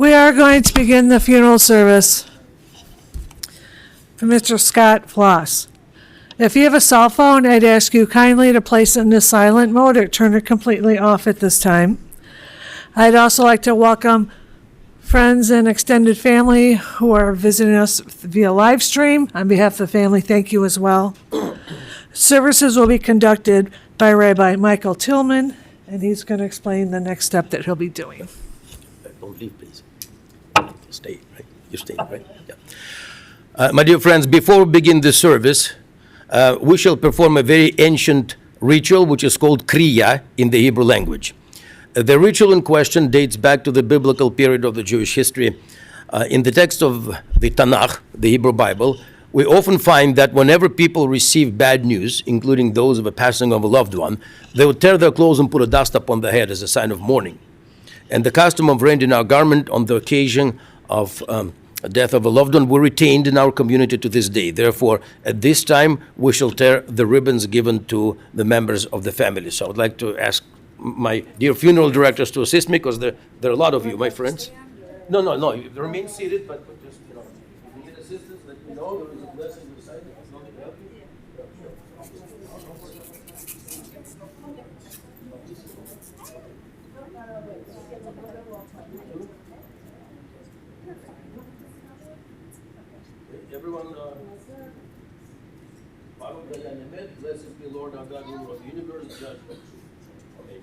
We are going to begin the funeral service for Mr. Scott Floss. If you have a cell phone, I'd ask you kindly to place it in the silent mode or turn it completely off at this time. I'd also like to welcome friends and extended family who are visiting us via live stream. On behalf of the family, thank you as well. Services will be conducted by Rabbi Michael Tillman, and he's going to explain the next step that he'll be doing. Don't leave, please. Stay, right? You stay, right? Yeah. My dear friends, before we begin the service, we shall perform a very ancient ritual, which is called Kriya in the Hebrew language. The ritual in question dates back to the biblical period of the Jewish history. In the text of the Tanakh, the Hebrew Bible, we often find that whenever people receive bad news, including those of a passing of a loved one, they would tear their clothes and put a dust upon their head as a sign of mourning. And the custom of rending our garment on the occasion of a death of a loved one were retained in our community to this day. Therefore, at this time, we shall tear the ribbons given to the members of the family. So I would like to ask my dear funeral directors to assist me, because there are a lot of you, my friends. No, you remain seated, but just, if you need assistance, let me know. There is a blessing beside you. It's not to help you. Everyone, blessed be Lord our God, ruler of the universe, judge. Amen.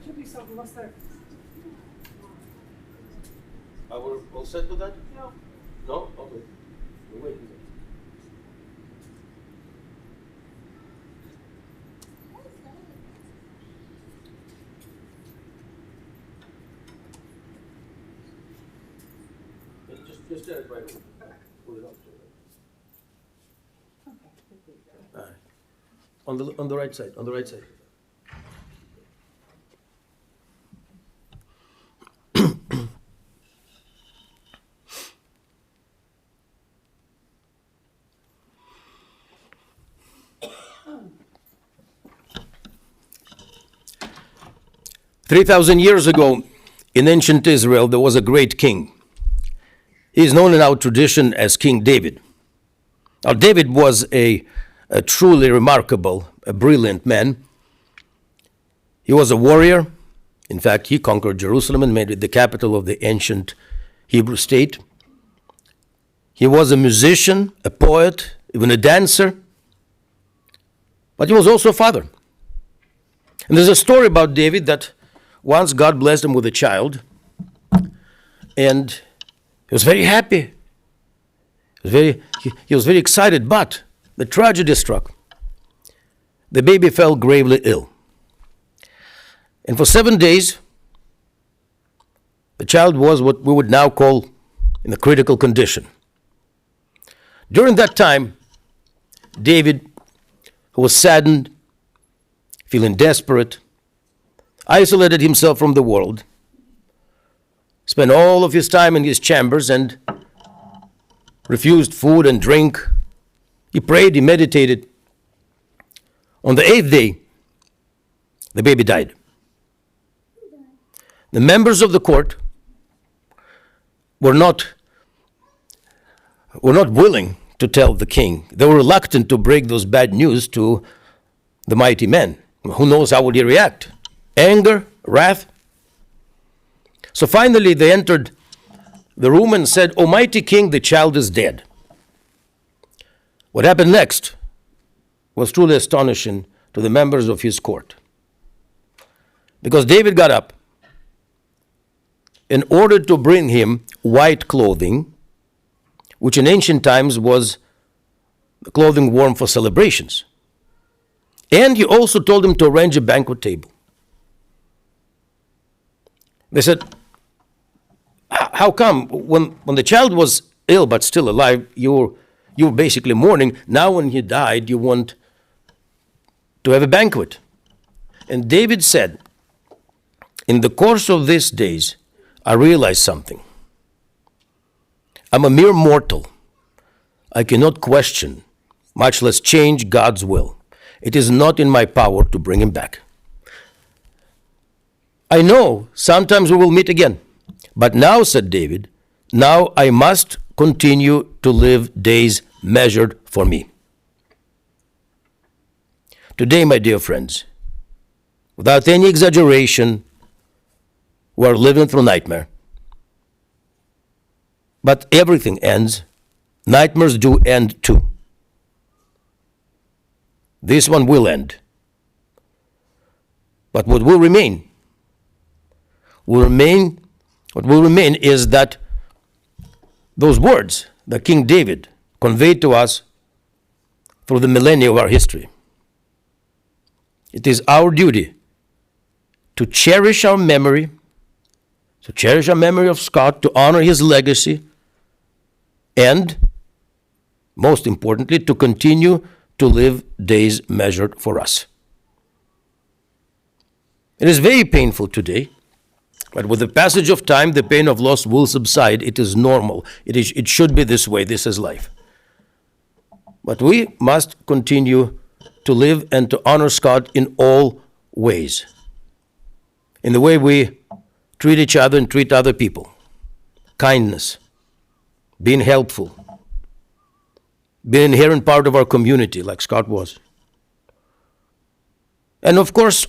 Should be something less there. We're all set with that? No. No? Okay. We'll wait. Just stand it right over. Pull it up. All right. On the right side. On the right side. "3,000 years ago, in ancient Israel, there was a great king. He is known in our tradition as King David. Now, David was a truly remarkable, a brilliant man. He was a warrior. In fact, he conquered Jerusalem and made it the capital of the ancient Hebrew state. He was a musician, a poet, even a dancer. But he was also a father. And there's a story about David that once God blessed him with a child, and he was very happy. He was very excited, but the tragedy struck. The baby fell gravely ill. And for 7 days, the child was what we would now call in a critical condition. During that time, David, who was saddened, feeling desperate, isolated himself from the world, spent all of his time in his chambers and refused food and drink. He prayed, he meditated. On the 8th day, the baby died. The members of the court were not willing to tell the king. They were reluctant to break those bad news to the mighty man. Who knows how would he react? Anger, wrath. So finally they entered the room and said, "Almighty King, the child is dead." What happened next was truly astonishing to the members of his court. Because David got up and ordered to bring him white clothing, which in ancient times was the clothing worn for celebrations. And he also told him to arrange a banquet table. They said, "How come when the child was ill but still alive, you were basically mourning. Now when he died, you want to have a banquet?" And David said, "In the course of these days, I realized something. I'm a mere mortal. I cannot question, much less change God's will. It is not in my power to bring him back. I know sometimes we will meet again. But now, said David, now I must continue to live days measured for me. Today, my dear friends, without any exaggeration, we are living through nightmare. But everything ends. Nightmares do end too. This one will end. But what will remain? What will remain is that those words that King David conveyed to us through the millennia of our history. It is our duty to cherish our memory, of Scott, to honor his legacy, and, most importantly, to continue to live days measured for us. It is very painful today, but with the passage of time, the pain of loss will subside. It is normal. It should be this way. This is life. But we must continue to live and to honor Scott in all ways. In the way we treat each other and treat other people. Kindness. Being helpful. Being an inherent part of our community, like Scott was. And of course,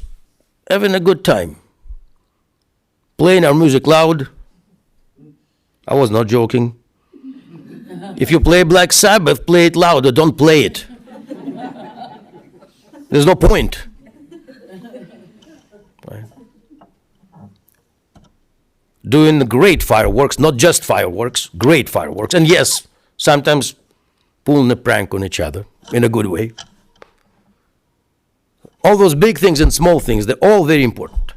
having a good time. Playing our music loud. I was not joking. If you play Black Sabbath, play it loud, or don't play it. There's no point. Right? Doing great fireworks, not just fireworks, great fireworks. And yes, sometimes pulling a prank on each other in a good way. All those big things and small things, they're all very important.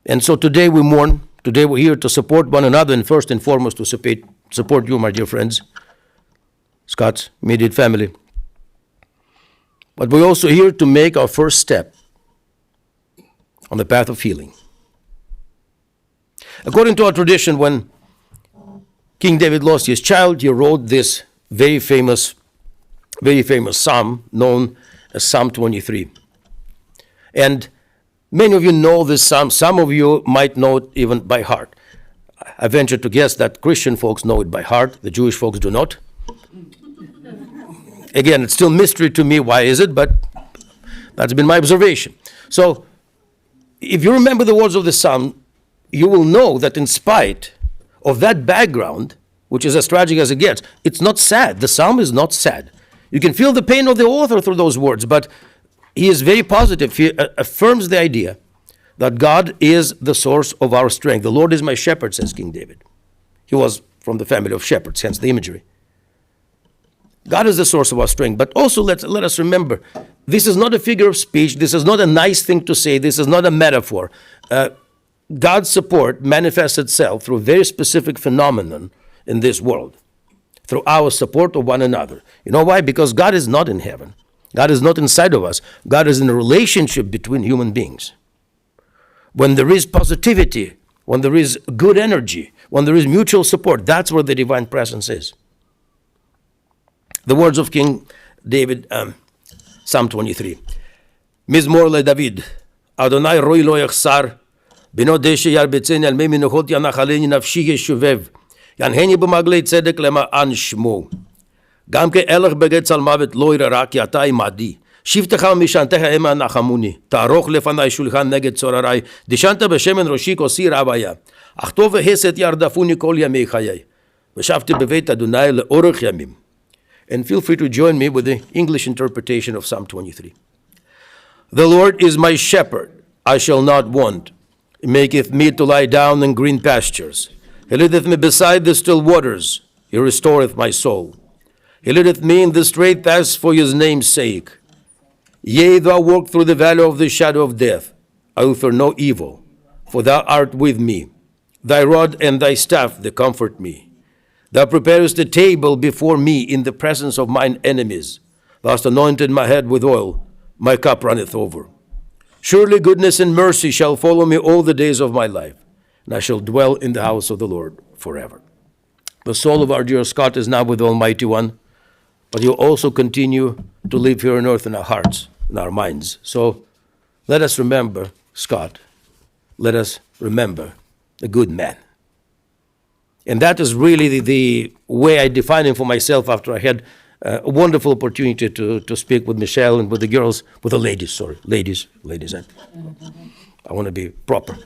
And so today we mourn. Today we're here to support one another, and first and foremost to support you, my dear friends, Scott's immediate family. But we're also here to make our first step on the path of healing. According to our tradition, when King David lost his child, he wrote this very famous psalm known as Psalm 23. And many of you know this psalm. Some of you might know it even by heart. I venture to guess that Christian folks know it by heart. The Jewish folks do not. Again, it's still mystery to me. Why is it? But that's been my observation. So, if you remember the words of the psalm, you will know that in spite of that background, which is as tragic as it gets, it's not sad. The psalm is not sad. You can feel the pain of the author through those words, but he is very positive. He affirms the idea that God is the source of our strength. The Lord is my shepherd, says King David. He was from the family of shepherds, hence the imagery. God is the source of our strength. But also let us remember, this is not a figure of speech. This is not a nice thing to say. This is not a metaphor. God's support manifests itself through a very specific phenomenon in this world, through our support of one another. You know why? Because God is not in heaven. God is not inside of us. God is in a relationship between human beings. When there is positivity, when there is good energy, when there is mutual support, that's where the divine presence is. The words of King David, Psalm 23. Mizmor leDavid, Adonai roi lo yachsar, beno deshe yarbetzeni al mei menochot yanachaleni nafshi yeshuvev, yanheni b'maglei tzedek lema'an shmo. גם כאלך בגץ על מוות לא יראה כי אתה עמדי. שבתך ומשענתך המה נחמוני. תערוך לפני שולחן נגד צוררי. דשנת בשמן ראשי כוסי רביה. אך טוב והסת ירדפוני כל ימי חיי. ושבתי בבית אדוני לאורך ימים. And feel free to join me with the English interpretation of Psalm 23. The Lord is my shepherd, I shall not want. He maketh me to lie down in green pastures. He leadeth me beside the still waters. He restoreth my soul. He leadeth me in the straight paths for his name's sake. Yea, though I walk through the valley of the shadow of death, I will fear no evil, for thou art with me. Thy rod and thy staff, they comfort me. Thou preparest a table before me in the presence of mine enemies. Thou hast anointed my head with oil, my cup runneth over. Surely goodness and mercy shall follow me all the days of my life, and I shall dwell in the house of the Lord forever. The soul of our dear Scott is now with the Almighty One, but he'll also continue to live here on earth in our hearts, in our minds. So let us remember Scott. Let us remember the good man. And that is really the way I define him for myself after I had a wonderful opportunity to speak with Michelle and with the girls, with the ladies, sorry. Ladies. I want to be proper.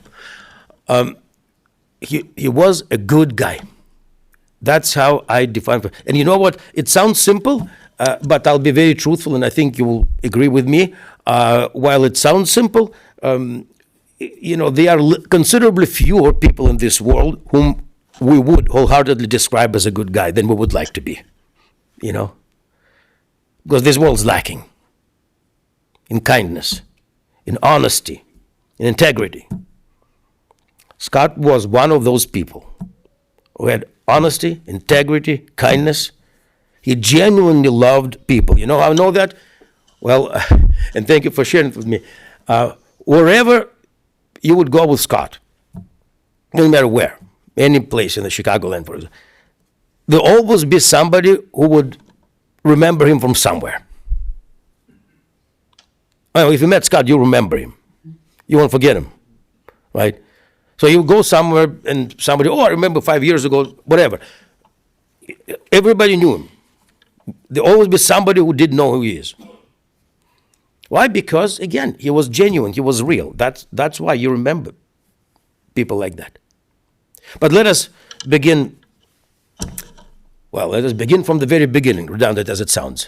He was a good guy. That's how I define him. And you know what? It sounds simple, but I'll be very truthful, and I think you will agree with me. While it sounds simple, there are considerably fewer people in this world whom we would wholeheartedly describe as a good guy than we would like to be, because this world's lacking in kindness, in honesty, in integrity. Scott was one of those people who had honesty, integrity, kindness. He genuinely loved people. You know how I know that? Well, and thank you for sharing it with me. Wherever you would go with Scott, no matter where, any place in the Chicagoland, for example, there'll always be somebody who would remember him from somewhere. Well, if you met Scott, you remember him. You won't forget him, right? So you go somewhere and somebody, I remember 5 years ago, whatever. Everybody knew him. There'll always be somebody who didn't know who he is. Why? Because, again, he was genuine, he was real. That's why you remember people like that. But let us begin from the very beginning, redundant as it sounds.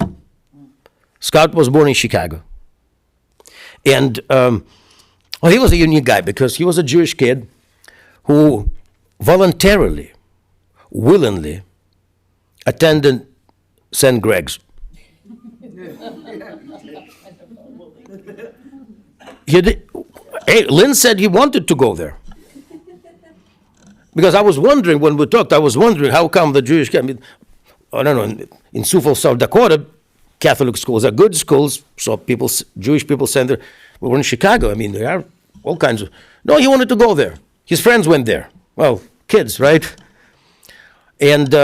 Scott was born in Chicago. And he was a unique guy because he was a Jewish kid who voluntarily, willingly attended St. Greg's. Lynn said he wanted to go there. Because I was wondering, when we talked, how come the Jewish, in Sioux Falls, South Dakota, Catholic schools are good schools, so Jewish people send their, we're in Chicago, there are all kinds of, no, he wanted to go there. His friends went there. Well, kids, right? And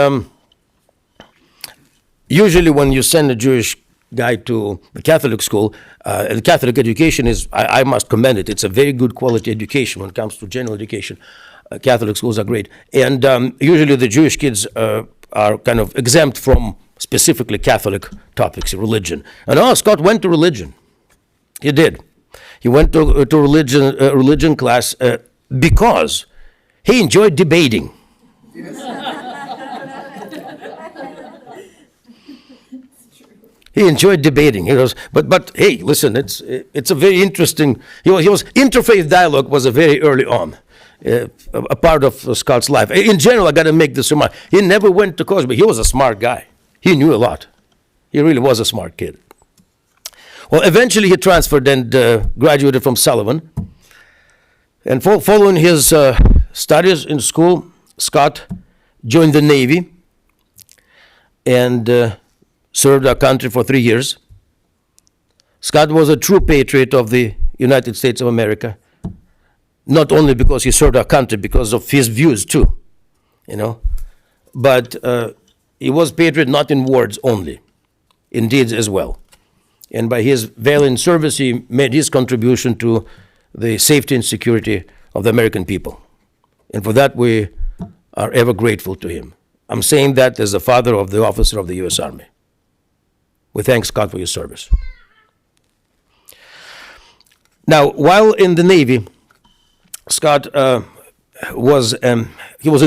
usually when you send a Jewish guy to the Catholic school, the Catholic education is, I must commend it, it's a very good quality education when it comes to general education. Catholic schools are great. And usually the Jewish kids are kind of exempt from specifically Catholic topics, religion. And Scott went to religion. He did. He went to religion class because he enjoyed debating. He enjoyed debating. He goes, but hey, listen, it's a very interesting. He was interfaith dialogue was a very early on. A part of Scott's life. In general, I got to make this remark. He never went to college, but he was a smart guy. He knew a lot. He really was a smart kid. Well, eventually he transferred and graduated from Sullivan. And following his studies in school, Scott joined the Navy and served our country for 3 years. Scott was a true patriot of the United States of America. Not only because he served our country, because of his views too, But he was patriot not in words only, in deeds as well. And by his valiant service, he made his contribution to the safety and security of the American people. And for that, we are ever grateful to him. I'm saying that as the father of the officer of the U.S. Army. We thank Scott for your service. Now, while in the Navy, Scott was in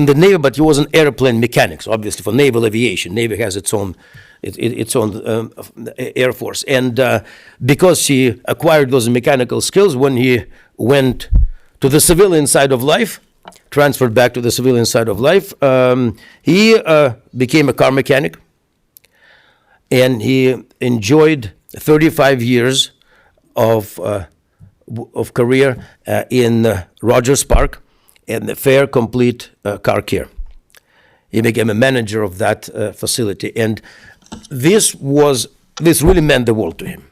the Navy, but he was an airplane mechanic, so obviously for naval aviation. Navy has its own Air Force. And because he acquired those mechanical skills, when he went to the civilian side of life, transferred back to the civilian side of life, he became a car mechanic. And he enjoyed 35 years of career in Rogers Park and the Fair Complete Car Care. He became a manager of that facility, and this really meant the world to him,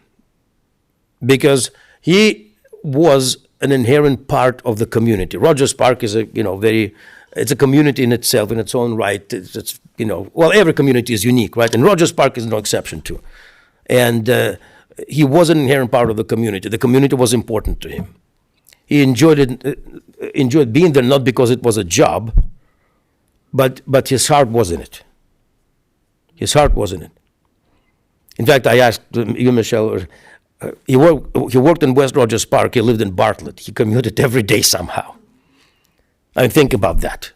because he was an inherent part of the community. Rogers Park is a very It's a community in itself, in its own right. It's well, every community is unique, right? And Rogers Park is no exception too. And he was an inherent part of the community. The community was important to him. He enjoyed being there, not because it was a job, but his heart was in it. His heart was in it. In fact, I asked you, Michelle, he worked in West Rogers Park. He lived in Bartlett. He commuted every day somehow. I mean, think about that.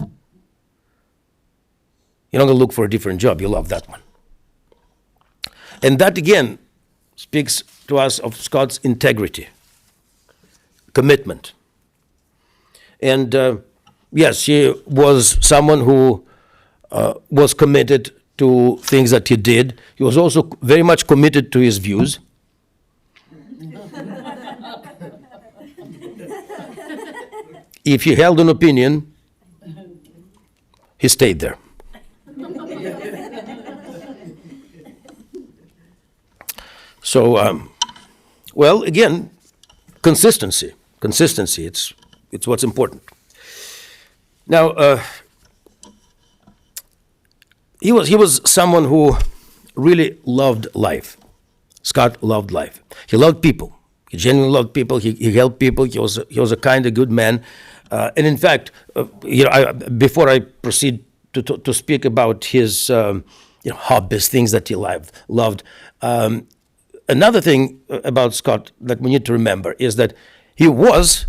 You're not going to look for a different job. You love that one. And that, again, speaks to us of Scott's integrity, commitment. And yes, he was someone who was committed to things that he did. He was also very much committed to his views. If he held an opinion, he stayed there. So, well, again, consistency. Consistency, it's what's important. Now, he was someone who really loved life. Scott loved life. He loved people. He genuinely loved people. He helped people. He was a kind of good man. And in fact, before I proceed to speak about his hobbies, things that he loved, another thing about Scott that we need to remember is that he was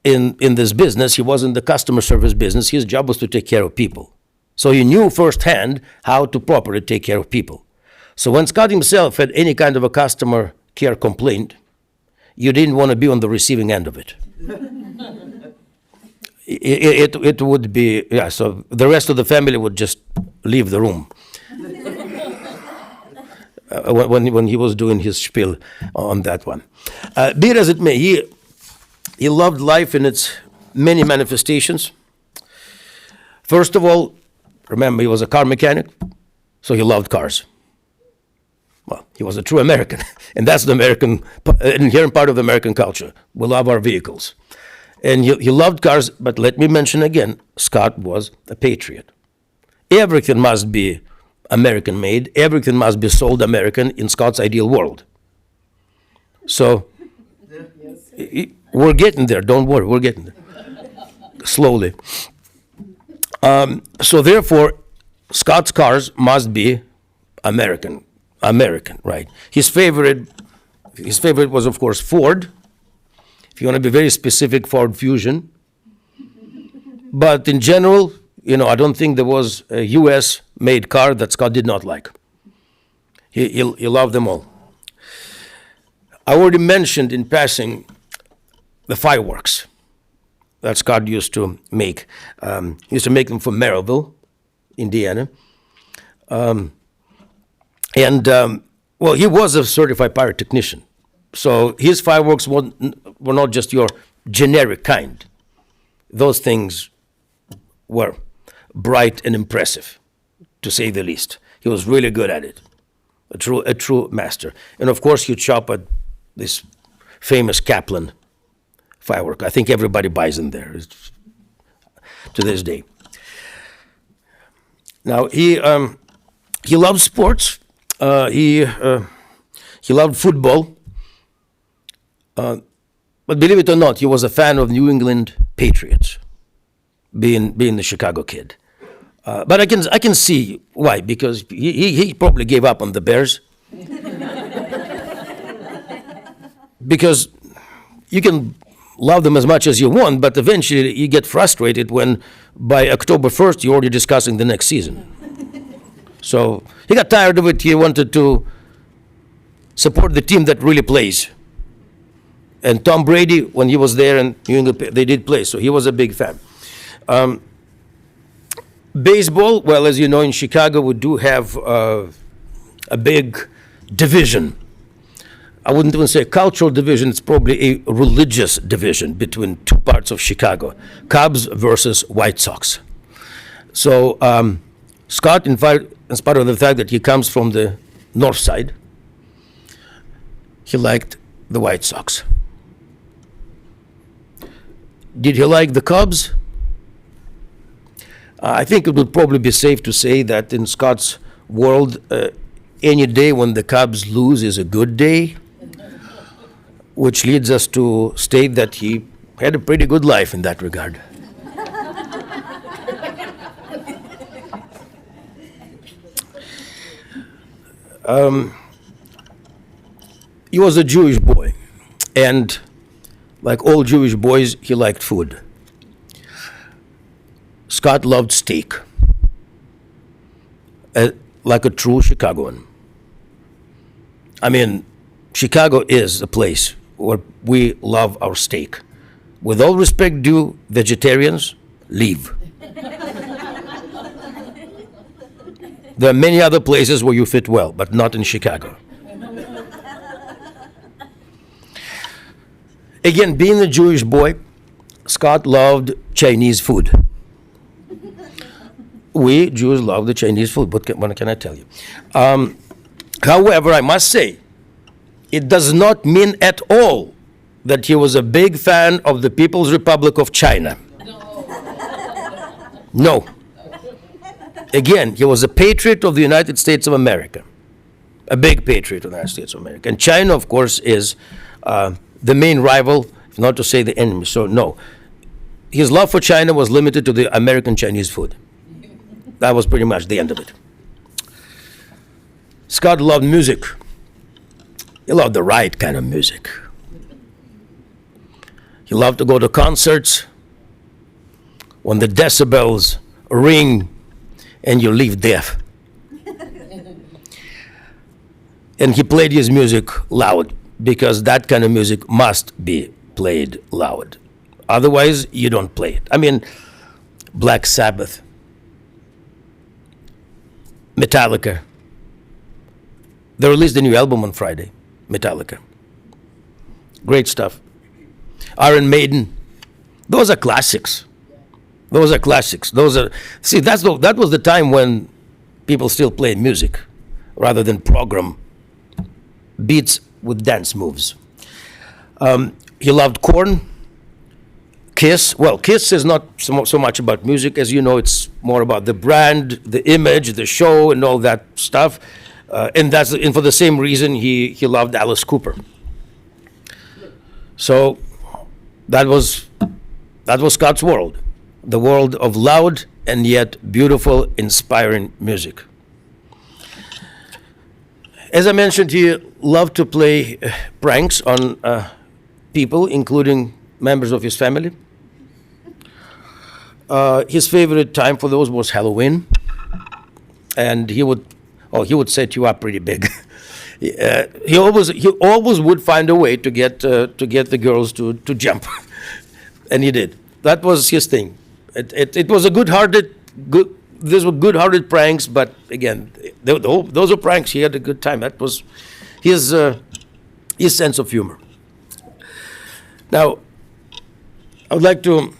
in this business. He was in the customer service business. His job was to take care of people. So he knew firsthand how to properly take care of people. So when Scott himself had any kind of a customer care complaint, you didn't want to be on the receiving end of it. It would be, so the rest of the family would just leave the room when he was doing his spiel on that one. Be it as it may, he loved life in its many manifestations. First of all, remember, he was a car mechanic, so he loved cars. Well, he was a true American, and that's the inherent part of the American culture. We love our vehicles. And he loved cars, but let me mention again, Scott was a patriot. Everything must be American-made. Everything must be sold American in Scott's ideal world. So we're getting there. Don't worry, we're getting there. Slowly. So therefore, Scott's cars must be American, right? His favorite was, of course, Ford. If you want to be very specific, Ford Fusion. But in general, I don't think there was a U.S.-made car that Scott did not like. He loved them all. I already mentioned in passing the fireworks that Scott used to make. He used to make them for Maryville, Indiana. Well, he was a certified pyrotechnician. So his fireworks were not just your generic kind. Those things were bright and impressive, to say the least. He was really good at it, a true master. And of course, he'd shop at this famous Kaplan firework. I think everybody buys in there to this day. Now he loved sports. He loved football. But believe it or not, he was a fan of New England Patriots, being the Chicago kid. But I can see why, because he probably gave up on the Bears. Because you can love them as much as you want, but eventually you get frustrated when by October 1st you're already discussing the next season. So he got tired of it. He wanted to support the team that really plays. And Tom Brady, when he was there in New England, they did play, so he was a big fan. Baseball, well, as you know, in Chicago, we do have a big division. I wouldn't even say a cultural division, it's probably a religious division between two parts of Chicago, Cubs versus White Sox. So Scott, in spite of the fact that he comes from the north side, he liked the White Sox. Did he like the Cubs? I think it would probably be safe to say that in Scott's world, any day when the Cubs lose is a good day, which leads us to state that he had a pretty good life in that regard. He was a Jewish boy, and like all Jewish boys, he liked food. Scott loved steak, like a true Chicagoan. I mean, Chicago is a place where we love our steak. With all respect due, vegetarians, leave. There are many other places where you fit well, but not in Chicago. Again, being a Jewish boy, Scott loved Chinese food. We Jews love the Chinese food, what can I tell you? However, I must say, it does not mean at all that he was a big fan of the People's Republic of China. No. Again, he was a patriot of the United States of America, a big patriot of the United States of America. And China, of course, is the main rival, if not to say the enemy. So, no. His love for China was limited to the American Chinese food. That was pretty much the end of it. Scott loved music. He loved the right kind of music. He loved to go to concerts when the decibels ring and you leave deaf. And he played his music loud because that kind of music must be played loud. Otherwise, you don't play it. I mean, Black Sabbath, Metallica. They released a new album on Friday, Metallica. Great stuff. Iron Maiden. Those are classics. Those are classics. See, that was the time when people still played music rather than program beats with dance moves. He loved Korn, Kiss. Well, Kiss is not so much about music. As you know, it's more about the brand, the image, the show, and all that stuff. And for the same reason, he loved Alice Cooper. So that was Scott's world, the world of loud and yet beautiful, inspiring music. As I mentioned, he loved to play pranks on people, including members of his family. His favorite time for those was Halloween, and he would set you up pretty big. He always would find a way to get the girls to jump, and he did. That was his thing. It was a these were good-hearted pranks, but again, those were pranks. He had a good time. That was his sense of humor. Now, I would like to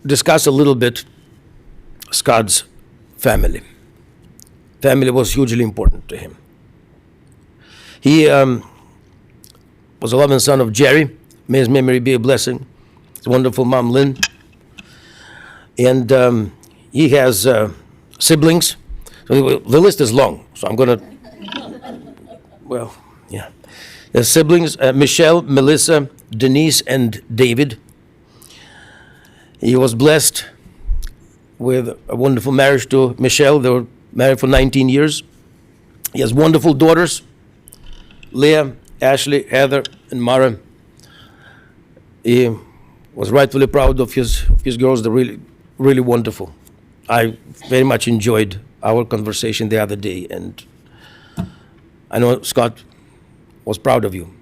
discuss a little bit Scott's family. Family was hugely important to him. He was a loving son of Jerry. May his memory be a blessing. His wonderful mom, Lynn. And he has siblings. So the list is long, so I'm going to, yeah. He has siblings, Michelle, Melissa, Denise, and David. He was blessed with a wonderful marriage to Michelle. They were married for 19 years. He has wonderful daughters, Leah, Ashley, Heather, and Marah. He was rightfully proud of his girls. They're really, really wonderful. I very much enjoyed our conversation the other day, and I know Scott was proud of you,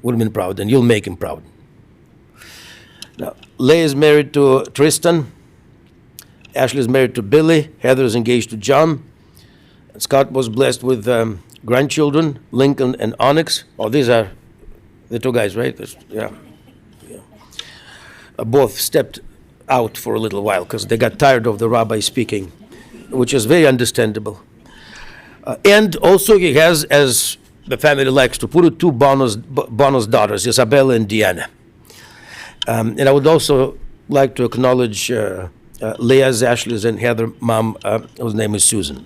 would have been proud, and you'll make him proud. Now, Leah is married to Tristan. Ashley is married to Billy. Heather is engaged to John. And Scott was blessed with grandchildren, Lincoln and Onyx. Oh, these are the two guys, right? Yeah. Both stepped out for a little while because they got tired of the rabbi speaking, which is very understandable. And also he has, as the family likes to put it, two bonus daughters, Isabella and Deanna. And I would also like to acknowledge Leah's, Ashley's, and Heather's mom, whose name is Susan.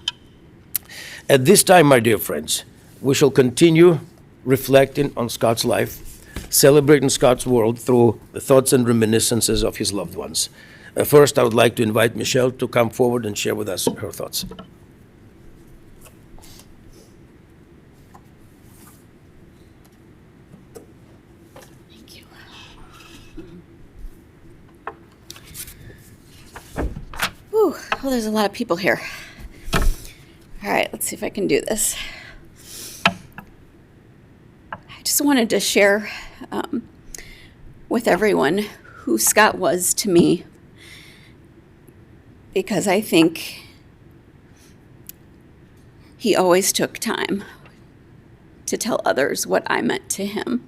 At this time, my dear friends, we shall continue reflecting on Scott's life, celebrating Scott's world through the thoughts and reminiscences of his loved ones. First, I would like to invite Michelle to come forward and share with us her thoughts. Thank you. Ooh, well, there's a lot of people here. All right, let's see if I can do this. I just wanted to share with everyone who Scott was to me, because I think he always took time to tell others what I meant to him.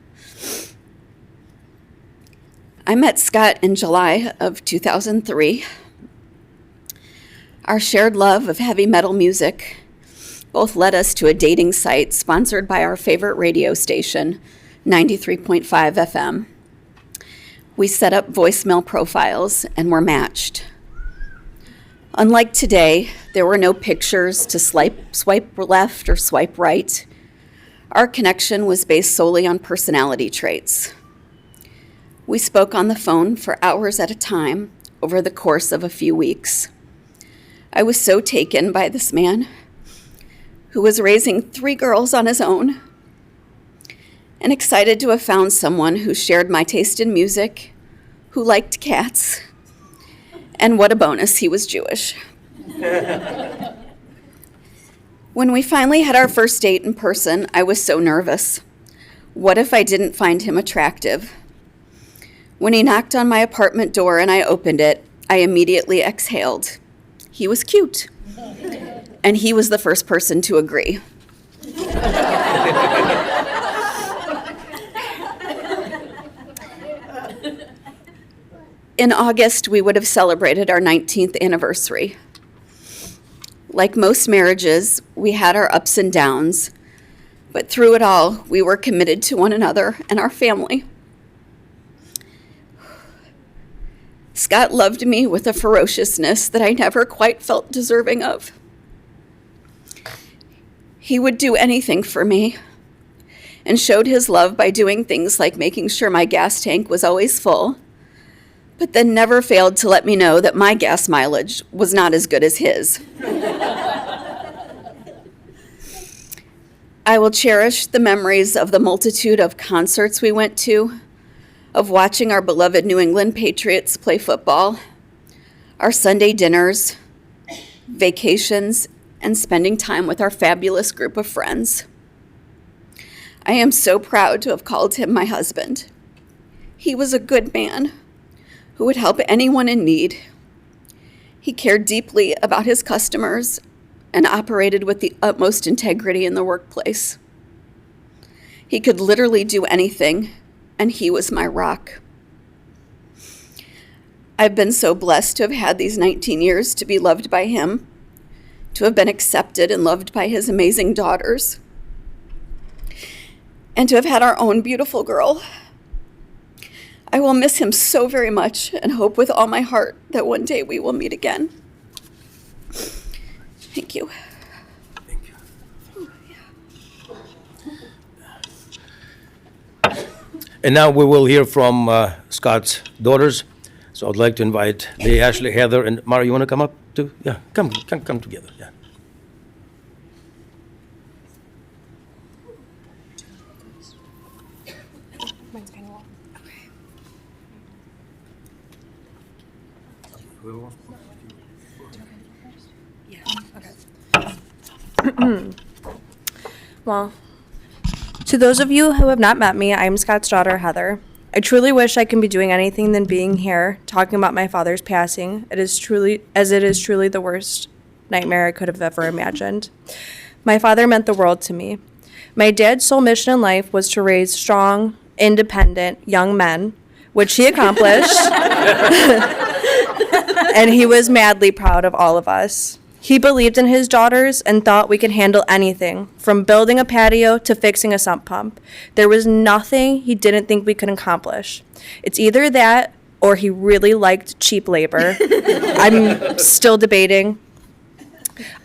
I met Scott in July of 2003. Our shared love of heavy metal music both led us to a dating site sponsored by our favorite radio station, 93.5 FM. We set up voicemail profiles and were matched. Unlike today, there were no pictures to swipe left or swipe right. Our connection was based solely on personality traits. We spoke on the phone for hours at a time over the course of a few weeks. I was so taken by this man, who was raising 3 girls on his own, and excited to have found someone who shared my taste in music, who liked cats, and what a bonus, he was Jewish. When we finally had our first date in person, I was so nervous. What if I didn't find him attractive? When he knocked on my apartment door and I opened it, I immediately exhaled. He was cute. And he was the first person to agree. In August, we would have celebrated our 19th anniversary. Like most marriages, we had our ups and downs, but through it all, we were committed to one another and our family. Scott loved me with a ferociousness that I never quite felt deserving of. He would do anything for me and showed his love by doing things like making sure my gas tank was always full, but then never failed to let me know that my gas mileage was not as good as his. I will cherish the memories of the multitude of concerts we went to, of watching our beloved New England Patriots play football, our Sunday dinners, vacations, and spending time with our fabulous group of friends. I am so proud to have called him my husband. He was a good man who would help anyone in need. He cared deeply about his customers and operated with the utmost integrity in the workplace. He could literally do anything, and he was my rock. I've been so blessed to have had these 19 years to be loved by him, to have been accepted and loved by his amazing daughters, and to have had our own beautiful girl. I will miss him so very much and hope with all my heart that one day we will meet again. Thank you. Thank you. And now we will hear from Scott's daughters. So I'd like to invite Leah, Ashley, Heather, and Marah. You want to come up too? Yeah, come together. Yeah. Mine's kind of long. Well, to those of you who have not met me, I'm Scott's daughter, Heather. I truly wish I can be doing anything than being here, talking about my father's passing. It is truly the worst nightmare I could have ever imagined. My father meant the world to me. My dad's sole mission in life was to raise strong, independent young men, which he accomplished. And he was madly proud of all of us. He believed in his daughters and thought we could handle anything, from building a patio to fixing a sump pump. There was nothing he didn't think we could accomplish. It's either that or he really liked cheap labor. I'm still debating.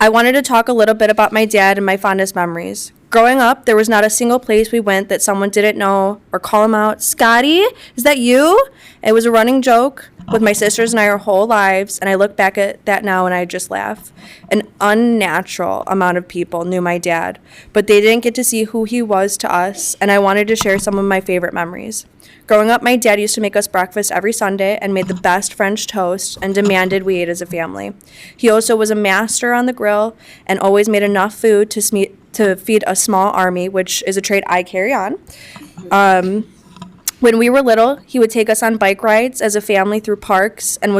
I wanted to talk a little bit about my dad and my fondest memories. Growing up, there was not a single place we went that someone didn't know or call him out, "Scotty, is that you?" It was a running joke with my sisters and I our whole lives, and I look back at that now and I just laugh. An unnatural amount of people knew my dad, but they didn't get to see who he was to us, and I wanted to share some of my favorite memories. Growing up, my dad used to make us breakfast every Sunday and made the best French toast and demanded we ate as a family. He also was a master on the grill and always made enough food to feed a small army, which is a trait I carry on. When we were little, he would take us on bike rides as a family through parks and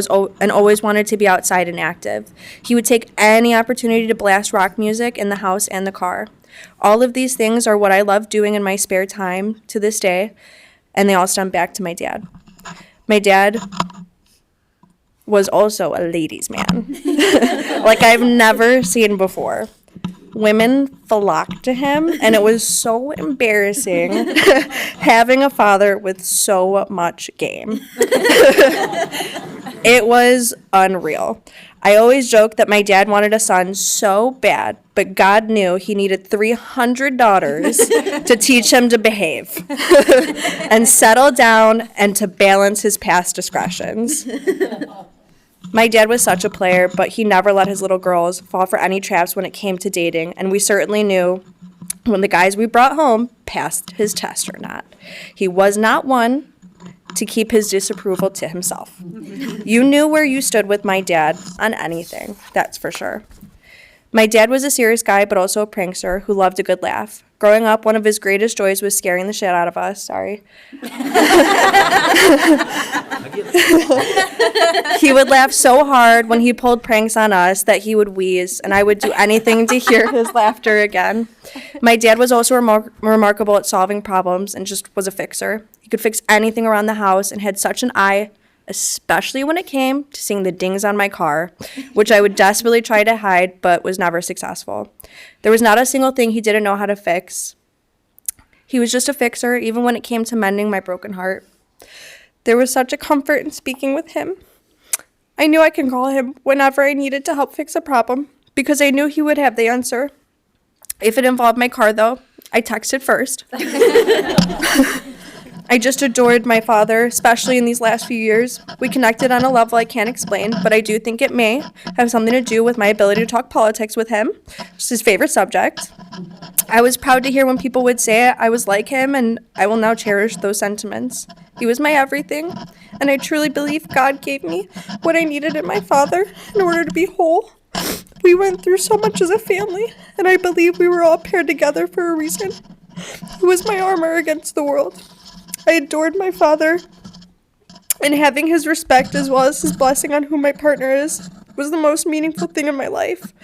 always wanted to be outside and active. He would take any opportunity to blast rock music in the house and the car. All of these things are what I love doing in my spare time to this day, and they all stem back to my dad. My dad was also a ladies' man, like I've never seen before. Women flocked to him, and it was so embarrassing having a father with so much game. It was unreal. I always joke that my dad wanted a son so bad, but God knew he needed 300 daughters to teach him to behave and settle down and to balance his past discretions. My dad was such a player, but he never let his little girls fall for any traps when it came to dating, and we certainly knew when the guys we brought home passed his test or not. He was not one to keep his disapproval to himself. You knew where you stood with my dad on anything, that's for sure. My dad was a serious guy, but also a prankster who loved a good laugh. Growing up, one of his greatest joys was scaring the shit out of us. Sorry. He would laugh so hard when he pulled pranks on us that he would wheeze, and I would do anything to hear his laughter again. My dad was also remarkable at solving problems and just was a fixer. He could fix anything around the house and had such an eye, especially when it came to seeing the dings on my car, which I would desperately try to hide but was never successful. There was not a single thing he didn't know how to fix. He was just a fixer, even when it came to mending my broken heart. There was such a comfort in speaking with him. I knew I could call him whenever I needed to help fix a problem because I knew he would have the answer. If it involved my car, though, I texted first. I just adored my father, especially in these last few years. We connected on a level I can't explain, but I do think it may have something to do with my ability to talk politics with him, which is his favorite subject. I was proud to hear when people would say I was like him, and I will now cherish those sentiments. He was my everything, and I truly believe God gave me what I needed in my father in order to be whole. We went through so much as a family, and I believe we were all paired together for a reason. He was my armor against the world. I adored my father, and having his respect as well as his blessing on who my partner is was the most meaningful thing in my life.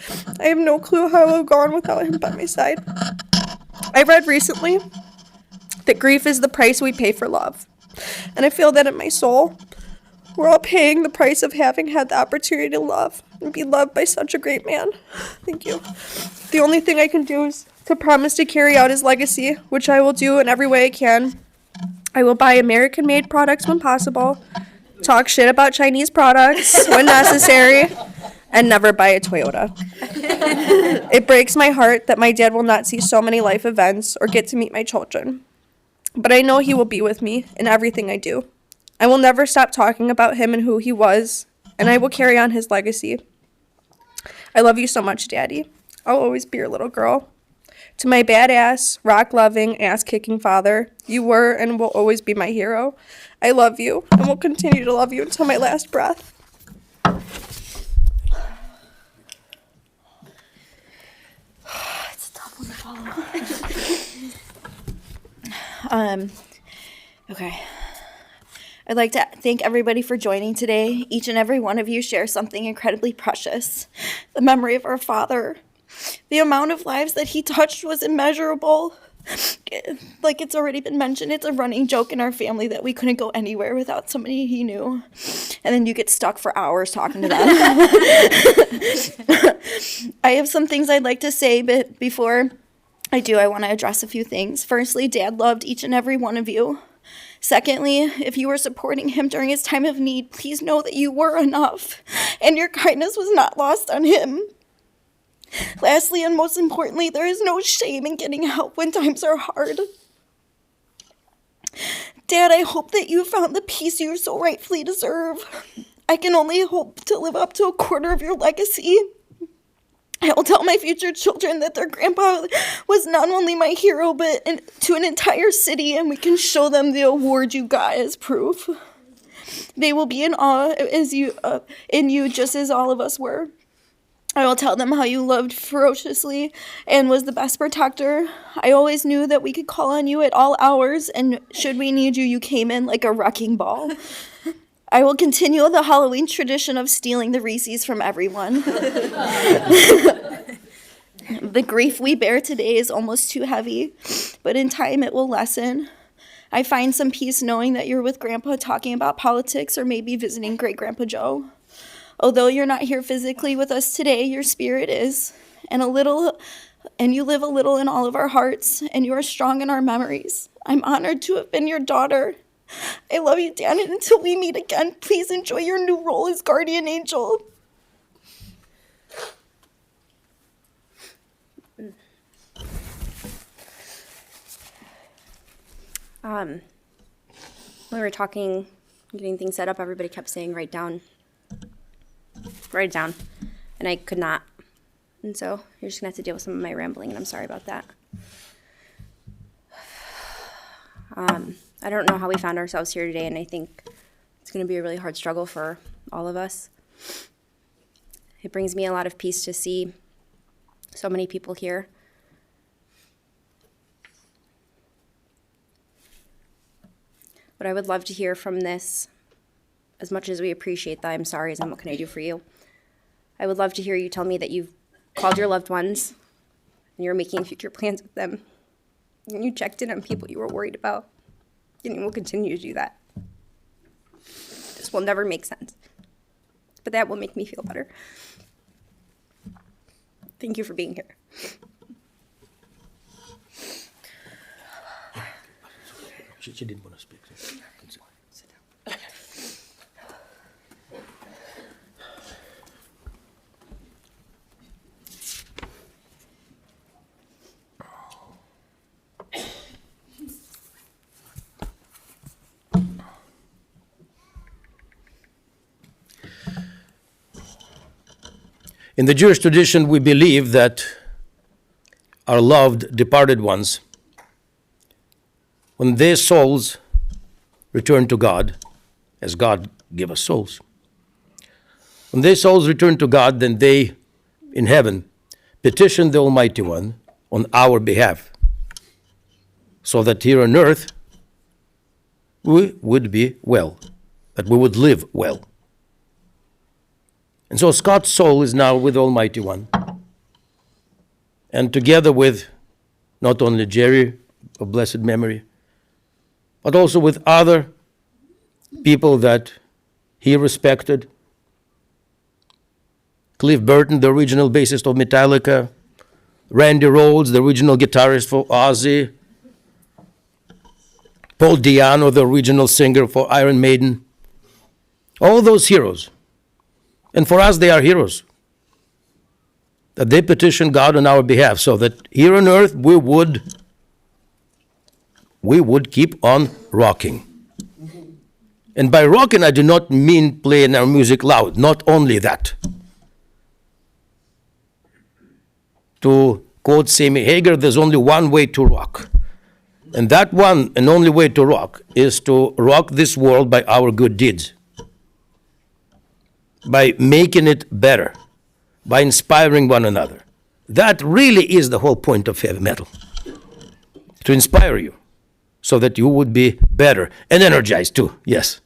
I have no clue how I would have gone without him by my side. I read recently that grief is the price we pay for love, and I feel that in my soul. We're all paying the price of having had the opportunity to love and be loved by such a great man. Thank you. The only thing I can do is to promise to carry out his legacy, which I will do in every way I can. I will buy American-made products when possible, talk shit about Chinese products when necessary, and never buy a Toyota. It breaks my heart that my dad will not see so many life events or get to meet my children. But I know he will be with me in everything I do. I will never stop talking about him and who he was, and I will carry on his legacy. I love you so much, Daddy. I'll always be your little girl. To my badass, rock-loving, ass-kicking father, you were and will always be my hero. I love you and will continue to love you until my last breath. It's a tough one to follow. Okay. I'd like to thank everybody for joining today. Each and every one of you share something incredibly precious. The memory of our father. The amount of lives that he touched was immeasurable. Like it's already been mentioned, it's a running joke in our family that we couldn't go anywhere without somebody he knew. And then you get stuck for hours talking to them. I have some things I'd like to say, but before I do, I want to address a few things. Firstly, Dad loved each and every one of you. Secondly, if you were supporting him during his time of need, please know that you were enough, and your kindness was not lost on him. Lastly, and most importantly, there is no shame in getting help when times are hard. Dad, I hope that you found the peace you so rightfully deserve. I can only hope to live up to a quarter of your legacy. I will tell my future children that their grandpa was not only my hero, but to an entire city, and we can show them the award you got as proof. They will be in awe in you just as all of us were. I will tell them how you loved ferociously and was the best protector. I always knew that we could call on you at all hours, and should we need you, you came in like a wrecking ball. I will continue the Halloween tradition of stealing the Reese's from everyone. The grief we bear today is almost too heavy, but in time it will lessen. I find some peace knowing that you're with Grandpa talking about politics or maybe visiting Great-Grandpa Joe. Although you're not here physically with us today, your spirit is, and you live a little in all of our hearts, and you are strong in our memories. I'm honored to have been your daughter. I love you, Dan, and until we meet again, please enjoy your new role as guardian angel. When we were talking, getting things set up, everybody kept saying, write it down, and I could not. And so you're just gonna have to deal with some of my rambling, and I'm sorry about that. I don't know how we found ourselves here today, and I think it's gonna be a really hard struggle for all of us. It brings me a lot of peace to see so many people here. What I would love to hear from this, as much as we appreciate the I'm sorry's and what can I do for you, I would love to hear you tell me that you've called your loved ones and you're making future plans with them, and you checked in on people you were worried about, and you will continue to do that. This will never make sense, but that will make me feel better. Thank you for being here. She didn't want to speak. So. Sit down. In the Jewish tradition, we believe that our loved departed ones, when their souls return to God, as God give us souls, when their souls return to God, then they, in heaven, petition the Almighty One on our behalf, so that here on earth we would be well, that we would live well. And so Scott's soul is now with the Almighty One. And together with not only Jerry, of blessed memory, but also with other people that he respected. Cliff Burton, the original bassist of Metallica, Randy Rhoads, the original guitarist for Ozzy, Paul Deanna, the original singer for Iron Maiden. All those heroes. And for us, they are heroes. That they petition God on our behalf so that here on earth we would keep on rocking. And by rocking, I do not mean playing our music loud, not only that. To quote Sammy Hagar, there's only one way to rock. And that one and only way to rock is to rock this world by our good deeds. By making it better, by inspiring one another. That really is the whole point of heavy metal. To inspire you, so that you would be better and energized too, yes.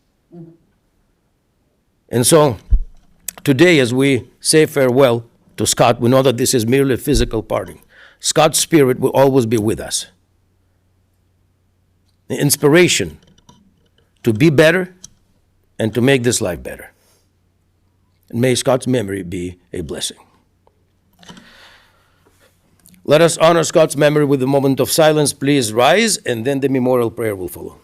And so, today as we say farewell to Scott, we know that this is merely a physical parting. Scott's spirit will always be with us. The inspiration to be better and to make this life better. And may Scott's memory be a blessing. Let us honor Scott's memory with a moment of silence. Please rise, and then the memorial prayer will follow.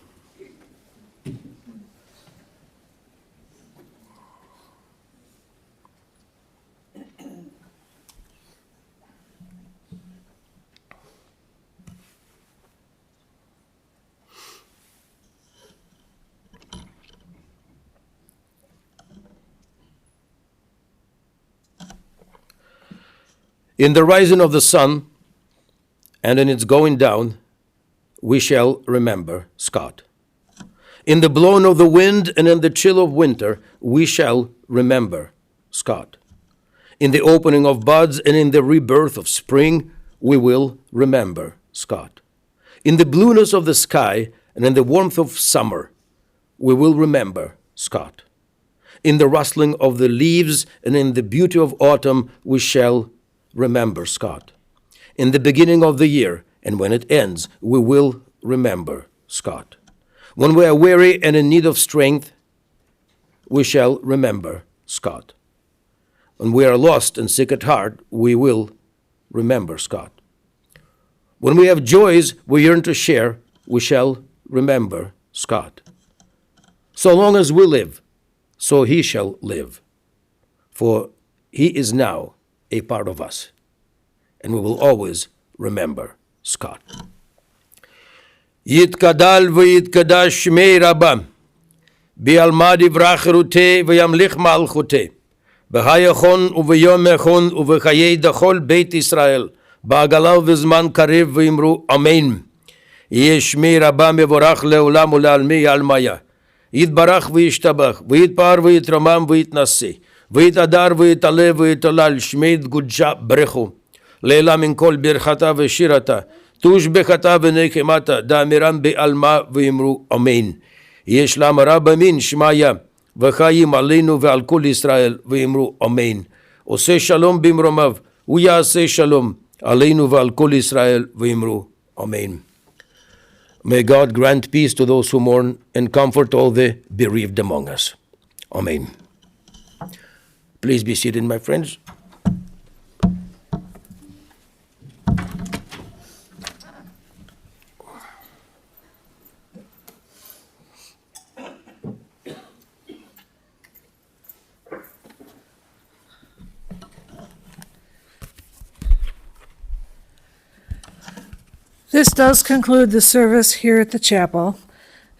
In the rising of the sun and in its going down, we shall remember Scott. In the blowing of the wind and in the chill of winter, we shall remember Scott. In the opening of buds and in the rebirth of spring, we will remember Scott. In the blueness of the sky and in the warmth of summer, we will remember Scott. In the rustling of the leaves and in the beauty of autumn, we shall remember Scott. In the beginning of the year and when it ends, we will remember Scott. When we are weary and in need of strength, we shall remember Scott. When we are lost and sick at heart, we will remember Scott. When we have joys we yearn to share, we shall remember Scott. So long as we live, so he shall live. For he is now a part of us, and we will always remember Scott. יתגדל ויתקדש שמי רבה, בעלמא דברה חירותי וימליך מלכותי, בהיכון וביומכון ובחיי דכל בית ישראל, בעגלה ובזמן קריב ואמרו אמן. יהיה שמי רבה מבורך לעולם ולעלמי עלמיה. יתברך וישתבח, ויתפאר ויתרומם ויתנשא, ויתהדר ויתעלה ויתהלל, שמי יתקודשה ברכו. לעילה מן כל ברכתה ושירתה, תושבחתה ונחמתה, דאמירם בעלמה ואמרו אמן. יש לה מראה במין שמיה, וחיים עלינו ועל כל ישראל, ואמרו אמן. עושה שלום במרומיו, הוא יעשה שלום עלינו ועל כל ישראל, ואמרו אמן. May God grant peace to those who mourn and comfort all the bereaved among us. Amen. Please be seated, my friends. This does conclude the service here at the chapel.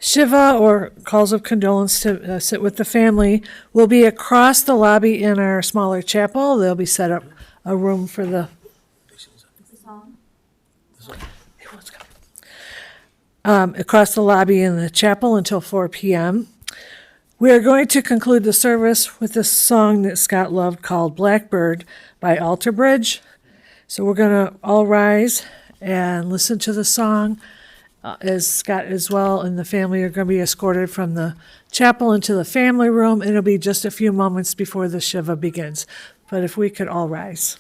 Shiva, or calls of condolence to sit with the family, will be across the lobby in our smaller chapel. They'll be set up a room for the... across the lobby in the chapel until 4 p.m. We are going to conclude the service with a song that Scott loved called Blackbird by Alter Bridge. So we're going to all rise and listen to the song, as Scott as well and the family are going to be escorted from the chapel into the family room. It'll be just a few moments before the Shiva begins. But if we could all rise.